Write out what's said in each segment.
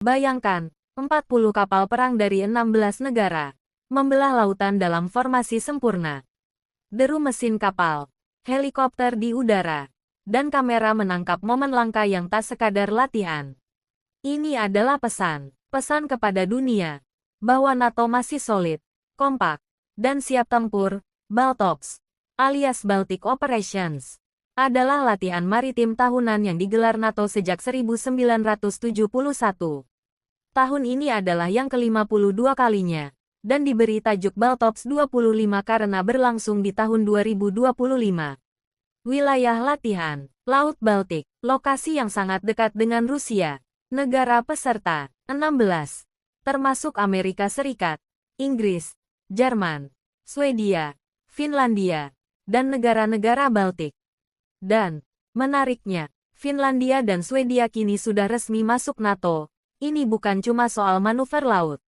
Bayangkan, 40 kapal perang dari 16 negara, membelah lautan dalam formasi sempurna. Deru mesin kapal, helikopter di udara, dan kamera menangkap momen langka yang tak sekadar latihan. Ini adalah pesan kepada dunia, bahwa NATO masih solid, kompak, dan siap tempur. Baltops, alias Baltic Operations, adalah latihan maritim tahunan yang digelar NATO sejak 1971. Tahun ini adalah yang ke-52 kalinya, dan diberi tajuk Baltops 25 karena berlangsung di tahun 2025. Wilayah latihan, Laut Baltik, lokasi yang sangat dekat dengan Rusia. Negara peserta, 16, termasuk Amerika Serikat, Inggris, Jerman, Swedia, Finlandia, dan negara-negara Baltik. Dan, menariknya, Finlandia dan Swedia kini sudah resmi masuk NATO. Ini bukan cuma soal manuver laut,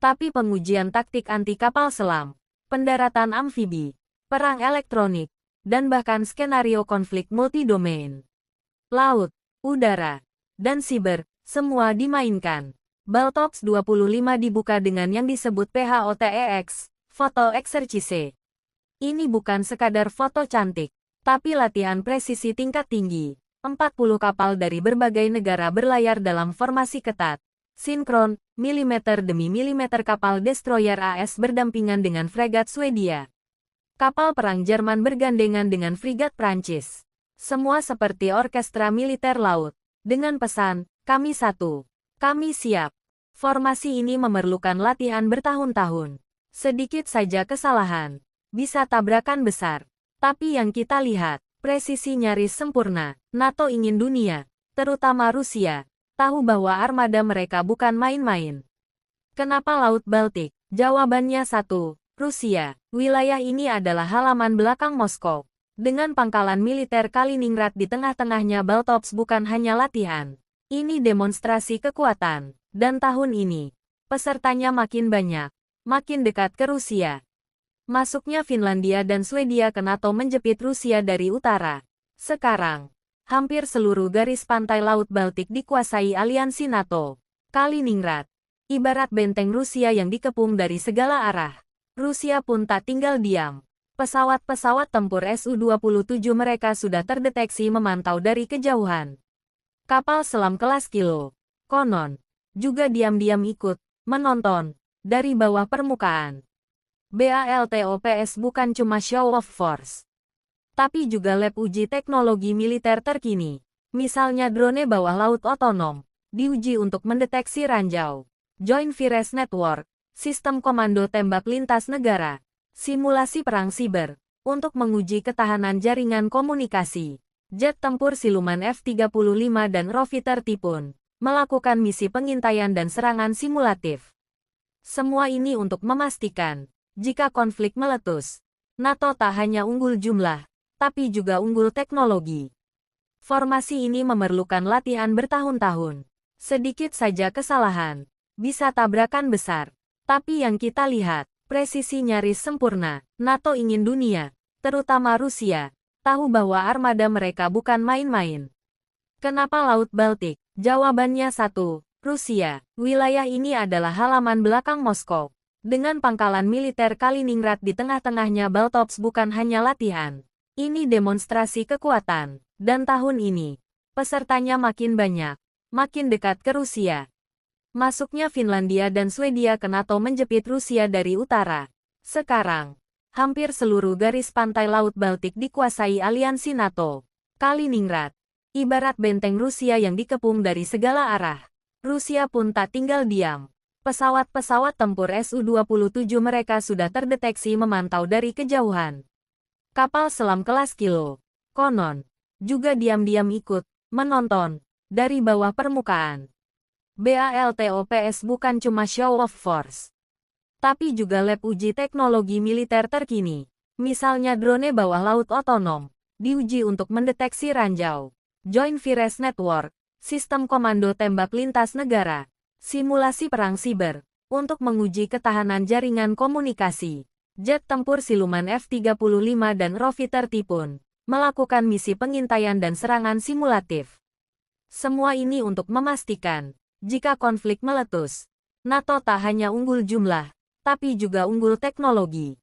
tapi pengujian taktik anti kapal selam, pendaratan amfibi, perang elektronik, dan bahkan skenario konflik multidomain. Laut, udara, dan siber, semua dimainkan. Baltops 25 dibuka dengan yang disebut PHOTEX, Foto Exercise. Ini bukan sekadar foto cantik, tapi latihan presisi tingkat tinggi. 40 kapal dari berbagai negara berlayar dalam formasi ketat, sinkron, milimeter demi milimeter kapal destroyer AS berdampingan dengan fregat Swedia. Kapal perang Jerman bergandengan dengan frigat Prancis. Semua seperti orkestra militer laut, dengan pesan, kami satu, kami siap. Formasi ini memerlukan latihan bertahun-tahun. Sedikit saja kesalahan, bisa tabrakan besar. Tapi yang kita lihat, presisi nyaris sempurna. NATO ingin dunia, terutama Rusia, tahu bahwa armada mereka bukan main-main. Kenapa Laut Baltik? Jawabannya satu, Rusia. Wilayah ini adalah halaman belakang Moskow. Dengan pangkalan militer Kaliningrad di tengah-tengahnya, Baltops bukan hanya latihan. Ini demonstrasi kekuatan. Dan tahun ini, pesertanya makin banyak, makin dekat ke Rusia. Masuknya Finlandia dan Swedia ke NATO menjepit Rusia dari utara. Sekarang, hampir seluruh garis pantai Laut Baltik dikuasai aliansi NATO. Kaliningrad, ibarat benteng Rusia yang dikepung dari segala arah. Rusia pun tak tinggal diam. Pesawat-pesawat tempur Su-27 mereka sudah terdeteksi memantau dari kejauhan. Kapal selam kelas Kilo, konon, juga diam-diam ikut, menonton, dari bawah permukaan. BALTOPS bukan cuma show of force, tapi juga lab uji teknologi militer terkini. Misalnya drone bawah laut otonom, diuji untuk mendeteksi ranjau. Joint Fires Network, sistem komando tembak lintas negara. Simulasi perang siber, untuk menguji ketahanan jaringan komunikasi. Jet tempur siluman F-35 dan ROV-30 pun melakukan misi pengintaian dan serangan simulatif. Semua ini untuk memastikan, jika konflik meletus, NATO tak hanya unggul jumlah, tapi juga unggul teknologi. Formasi ini memerlukan latihan bertahun-tahun. Sedikit saja kesalahan, bisa tabrakan besar. Tapi yang kita lihat, presisi nyaris sempurna. NATO ingin dunia, terutama Rusia, tahu bahwa armada mereka bukan main-main. Kenapa Laut Baltik? Jawabannya satu, Rusia. Wilayah ini adalah halaman belakang Moskow. Dengan pangkalan militer Kaliningrad di tengah-tengahnya, Baltops bukan hanya latihan. Ini demonstrasi kekuatan. Dan tahun ini, pesertanya makin banyak, makin dekat ke Rusia. Masuknya Finlandia dan Swedia ke NATO menjepit Rusia dari utara. Sekarang, hampir seluruh garis pantai Laut Baltik dikuasai aliansi NATO. Kaliningrad, ibarat benteng Rusia yang dikepung dari segala arah. Rusia pun tak tinggal diam. Pesawat-pesawat tempur Su-27 mereka sudah terdeteksi memantau dari kejauhan. Kapal selam kelas Kilo, konon, juga diam-diam ikut, menonton, dari bawah permukaan. BALTOPS bukan cuma show of force, tapi juga lab uji teknologi militer terkini. Misalnya drone bawah laut otonom, diuji untuk mendeteksi ranjau. Joint Fires Network, sistem komando tembak lintas negara. Simulasi perang siber, untuk menguji ketahanan jaringan komunikasi. Jet tempur siluman F-35 dan ROV-30 pun melakukan misi pengintaian dan serangan simulatif. Semua ini untuk memastikan, Jika konflik meletus, NATO tak hanya unggul jumlah, tapi juga unggul teknologi.